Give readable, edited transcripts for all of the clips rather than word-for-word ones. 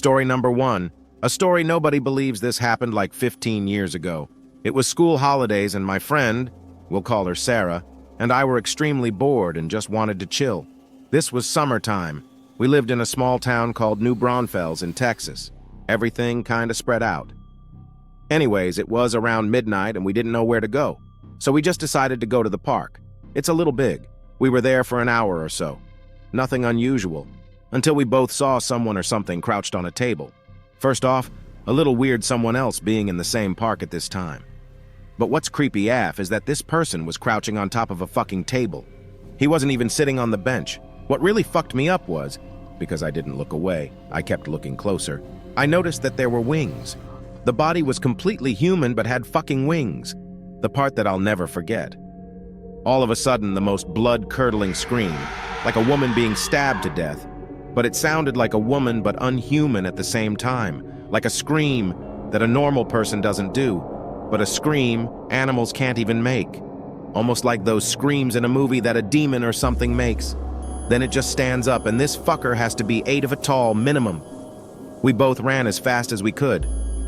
Story number 1. A story nobody believes this happened like 15 years ago. It was school holidays and my friend, we'll call her Sarah, and I were extremely bored and just wanted to chill. This was summertime. We lived in a small town called New Braunfels in Texas. Everything kind of spread out. Anyways, it was around midnight and we didn't know where to go. So we just decided to go to the park. It's a little big. We were there for an hour or so. Nothing unusual. Until we both saw someone or something crouched on a table. First off, a little weird someone else being in the same park at this time. But what's creepy AF is that this person was crouching on top of a fucking table. He wasn't even sitting on the bench. What really fucked me up was, because I didn't look away, I kept looking closer, I noticed that there were wings. The body was completely human but had fucking wings. The part that I'll never forget. All of a sudden, the most blood-curdling scream, like a woman being stabbed to death, but it sounded like a woman but unhuman at the same time, like a scream that a normal person doesn't do, but a scream animals can't even make. Almost like those screams in a movie that a demon or something makes. Then it just stands up, and this fucker has to be 8 feet tall minimum. We both ran as fast as we could.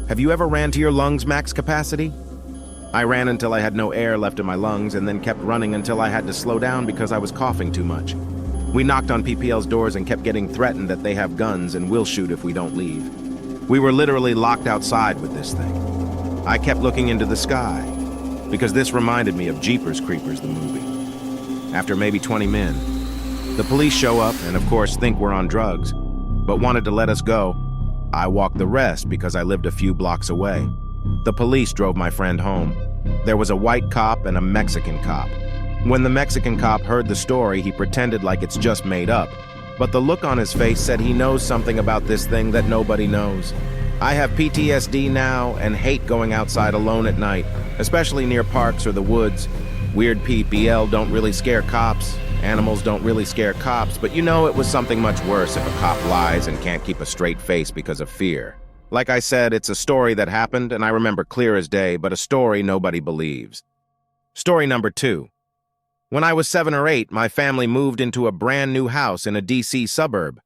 Have you ever ran to your lungs' max capacity? I ran until I had no air left in my lungs and then kept running until I had to slow down because I was coughing too much. We knocked on PPL's doors and kept getting threatened that they have guns and will shoot if we don't leave. We were literally locked outside with this thing. I kept looking into the sky because this reminded me of Jeepers Creepers, the movie. After maybe 20 minutes, the police show up and of course think we're on drugs, but wanted to let us go. I walked the rest because I lived a few blocks away. The police drove my friend home. There was a white cop and a Mexican cop. When the Mexican cop heard the story, he pretended like it's just made up, but the look on his face said he knows something about this thing that nobody knows. I have PTSD now and hate going outside alone at night, especially near parks or the woods. Weird PPL don't really scare cops. Animals don't really scare cops, but you know it was something much worse if a cop lies and can't keep a straight face because of fear. Like I said, it's a story that happened, and I remember clear as day, but a story nobody believes. Story number 2. When I was 7 or 8, my family moved into a brand new house in a DC suburb.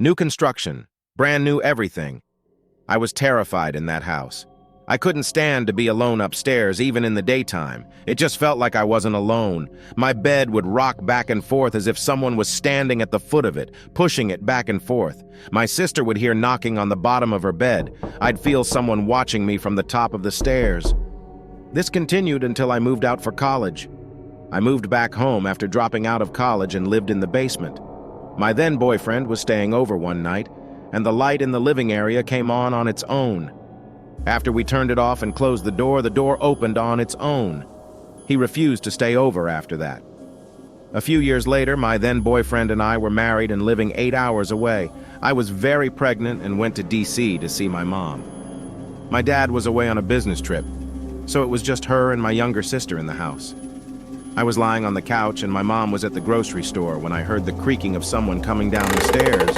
New construction, brand new everything. I was terrified in that house. I couldn't stand to be alone upstairs, even in the daytime. It just felt like I wasn't alone. My bed would rock back and forth as if someone was standing at the foot of it, pushing it back and forth. My sister would hear knocking on the bottom of her bed. I'd feel someone watching me from the top of the stairs. This continued until I moved out for college. I moved back home after dropping out of college and lived in the basement. My then boyfriend was staying over one night, and the light in the living area came on its own. After we turned it off and closed the door opened on its own. He refused to stay over after that. A few years later, my then boyfriend and I were married and living 8 hours away. I was very pregnant and went to DC to see my mom. My dad was away on a business trip, so it was just her and my younger sister in the house. I was lying on the couch and my mom was at the grocery store when I heard the creaking of someone coming down the stairs.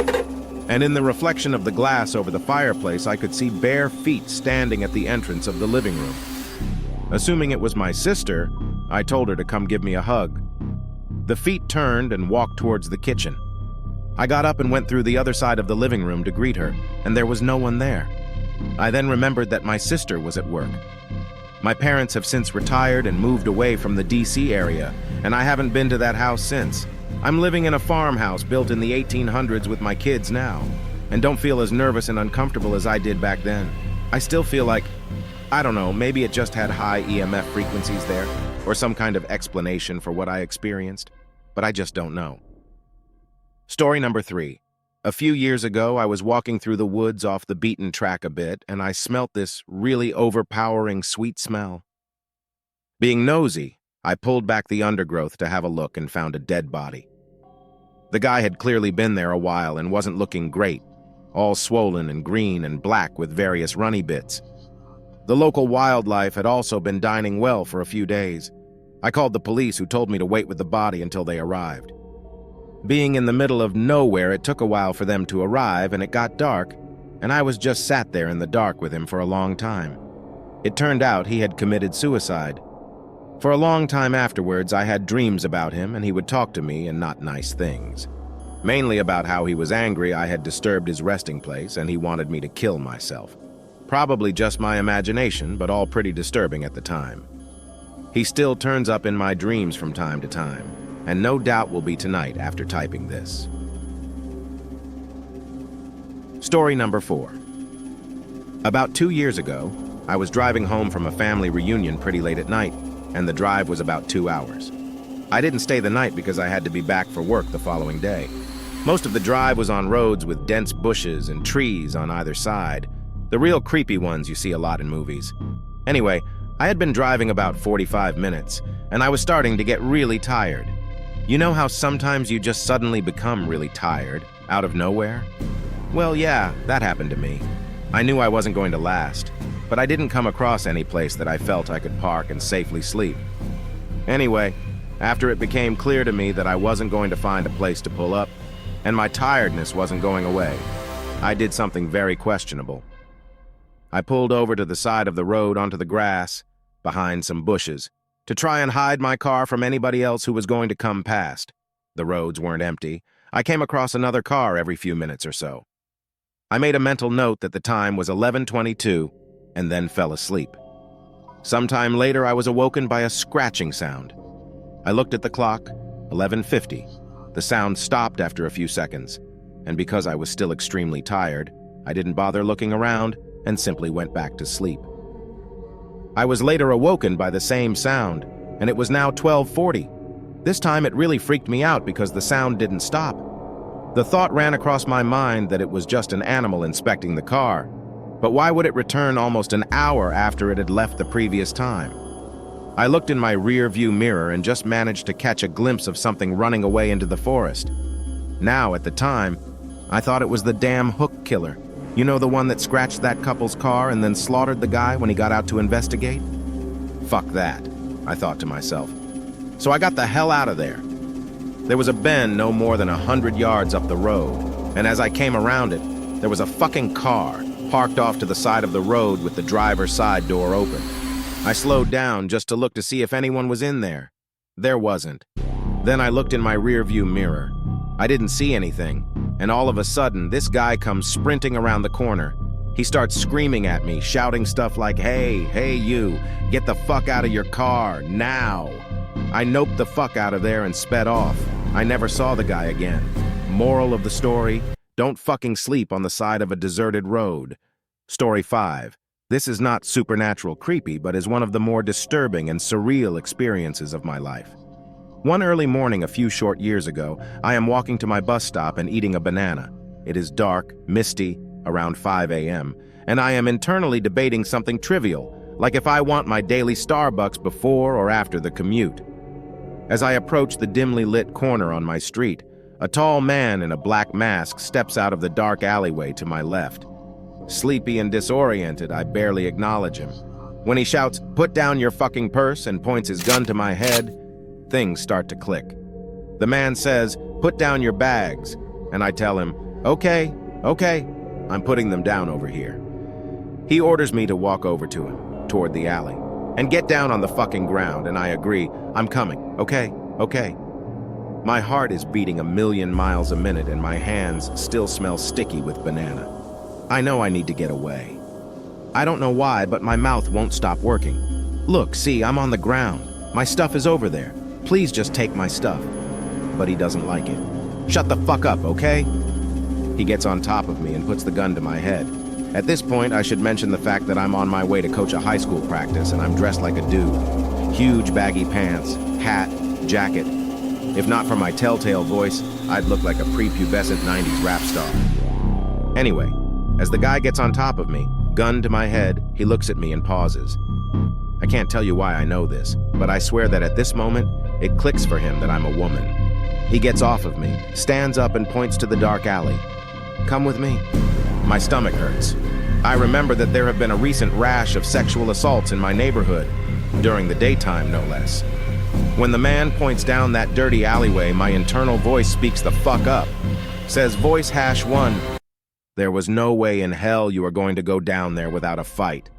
And in the reflection of the glass over the fireplace, I could see bare feet standing at the entrance of the living room. Assuming it was my sister, I told her to come give me a hug. The feet turned and walked towards the kitchen. I got up and went through the other side of the living room to greet her, and there was no one there. I then remembered that my sister was at work. My parents have since retired and moved away from the DC area, and I haven't been to that house since. I'm living in a farmhouse built in the 1800s with my kids now, and don't feel as nervous and uncomfortable as I did back then. I still feel like, I don't know, maybe it just had high EMF frequencies there, or some kind of explanation for what I experienced, but I just don't know. Story number 3. A few years ago, I was walking through the woods off the beaten track a bit, and I smelt this really overpowering sweet smell. Being nosy, I pulled back the undergrowth to have a look and found a dead body. The guy had clearly been there a while and wasn't looking great, all swollen and green and black with various runny bits. The local wildlife had also been dining well for a few days. I called the police, who told me to wait with the body until they arrived. Being in the middle of nowhere, it took a while for them to arrive, and it got dark, and I was just sat there in the dark with him for a long time. It turned out he had committed suicide. For a long time afterwards, I had dreams about him, and he would talk to me and not nice things. Mainly about how he was angry I had disturbed his resting place and he wanted me to kill myself. Probably just my imagination, but all pretty disturbing at the time. He still turns up in my dreams from time to time, and no doubt will be tonight after typing this. Story number 4. About 2 years ago, I was driving home from a family reunion pretty late at night, and the drive was about 2 hours. I didn't stay the night because I had to be back for work the following day. Most of the drive was on roads with dense bushes and trees on either side, the real creepy ones you see a lot in movies. Anyway, I had been driving about 45 minutes, and I was starting to get really tired. You know how sometimes you just suddenly become really tired, out of nowhere? Well, yeah, that happened to me. I knew I wasn't going to last, but I didn't come across any place that I felt I could park and safely sleep. Anyway, after it became clear to me that I wasn't going to find a place to pull up, and my tiredness wasn't going away, I did something very questionable. I pulled over to the side of the road onto the grass, behind some bushes, to try and hide my car from anybody else who was going to come past. The roads weren't empty. I came across another car every few minutes or so. I made a mental note that the time was 11:22 and then fell asleep. Sometime later, I was awoken by a scratching sound. I looked at the clock, 11:50. The sound stopped after a few seconds, and because I was still extremely tired, I didn't bother looking around and simply went back to sleep. I was later awoken by the same sound, and it was now 12:40. This time it really freaked me out because the sound didn't stop. The thought ran across my mind that it was just an animal inspecting the car, but why would it return almost an hour after it had left the previous time? I looked in my rear-view mirror and just managed to catch a glimpse of something running away into the forest. Now, at the time, I thought it was the damn hook killer. You know, the one that scratched that couple's car and then slaughtered the guy when he got out to investigate? Fuck that, I thought to myself. So I got the hell out of there. There was a bend no more than 100 yards up the road, and as I came around it, there was a fucking car parked off to the side of the road with the driver's side door open. I slowed down just to look to see if anyone was in there. There wasn't. Then I looked in my rear-view mirror. I didn't see anything, and all of a sudden, this guy comes sprinting around the corner. He starts screaming at me, shouting stuff like, hey you, get the fuck out of your car, now. I noped the fuck out of there and sped off. I never saw the guy again. Moral of the story, don't fucking sleep on the side of a deserted road. Story 5. This is not supernatural creepy, but is one of the more disturbing and surreal experiences of my life. One early morning a few short years ago, I am walking to my bus stop and eating a banana. It is dark, misty, around 5 a.m., and I am internally debating something trivial, like if I want my daily Starbucks before or after the commute. As I approach the dimly lit corner on my street, a tall man in a black mask steps out of the dark alleyway to my left. Sleepy and disoriented, I barely acknowledge him. When he shouts, "Put down your fucking purse," and points his gun to my head, things start to click. The man says, "Put down your bags," and I tell him, Okay, I'm putting them down over here." He orders me to walk over to him, toward the alley, and get down on the fucking ground, and I agree, "I'm coming, okay. My heart is beating 1,000,000 miles a minute, and my hands still smell sticky with banana. I know I need to get away. I don't know why, but my mouth won't stop working. "Look, see, I'm on the ground. My stuff is over there. Please just take my stuff." But he doesn't like it. "Shut the fuck up, okay?" He gets on top of me and puts the gun to my head. At this point, I should mention the fact that I'm on my way to coach a high school practice and I'm dressed like a dude. Huge baggy pants, hat, jacket. If not for my telltale voice, I'd look like a prepubescent 90s rap star. Anyway, as the guy gets on top of me, gun to my head, he looks at me and pauses. I can't tell you why I know this, but I swear that at this moment, it clicks for him that I'm a woman. He gets off of me, stands up and points to the dark alley. "Come with me." My stomach hurts. I remember that there have been a recent rash of sexual assaults in my neighborhood, during the daytime no less. When the man points down that dirty alleyway, my internal voice speaks the fuck up. Says voice #1. "There was no way in hell you are going to go down there without a fight."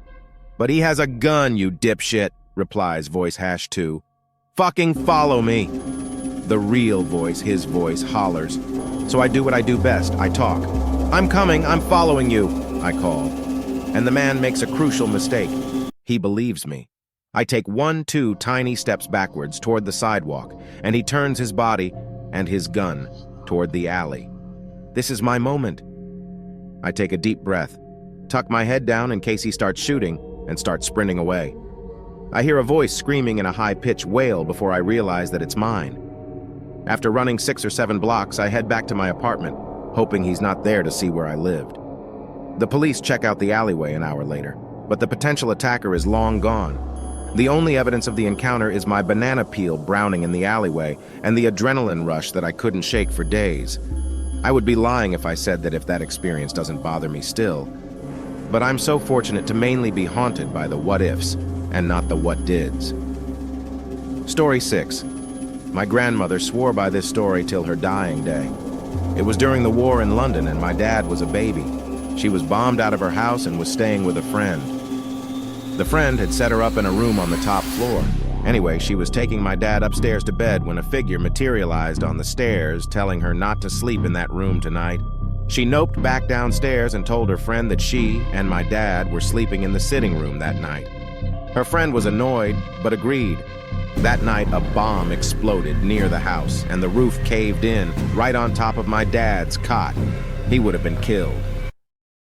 "But he has a gun, you dipshit," replies voice #2. "Fucking follow me." The real voice, his voice, hollers, So I do what I do best. I talk. "I'm coming, I'm following you," I call. And the man makes a crucial mistake. He believes me. I take 1, 2 tiny steps backwards toward the sidewalk, and he turns his body and his gun toward the alley. This is my moment. I take a deep breath, tuck my head down in case he starts shooting, and start sprinting away. I hear a voice screaming in a high-pitched wail before I realize that it's mine. After running 6 or 7 blocks, I head back to my apartment, hoping he's not there to see where I lived. The police check out the alleyway an hour later, but the potential attacker is long gone. The only evidence of the encounter is my banana peel browning in the alleyway and the adrenaline rush that I couldn't shake for days. I would be lying if I said that if experience doesn't bother me still. But I'm so fortunate to mainly be haunted by the what-ifs and not the what-dids. Story 6. My grandmother swore by this story till her dying day. It was during the war in London and my dad was a baby. She was bombed out of her house and was staying with a friend. The friend had set her up in a room on the top floor. Anyway, she was taking my dad upstairs to bed when a figure materialized on the stairs, telling her not to sleep in that room tonight. She noped back downstairs and told her friend that she and my dad were sleeping in the sitting room that night. Her friend was annoyed, but agreed. That night, a bomb exploded near the house, and the roof caved in right on top of my dad's cot. He would have been killed.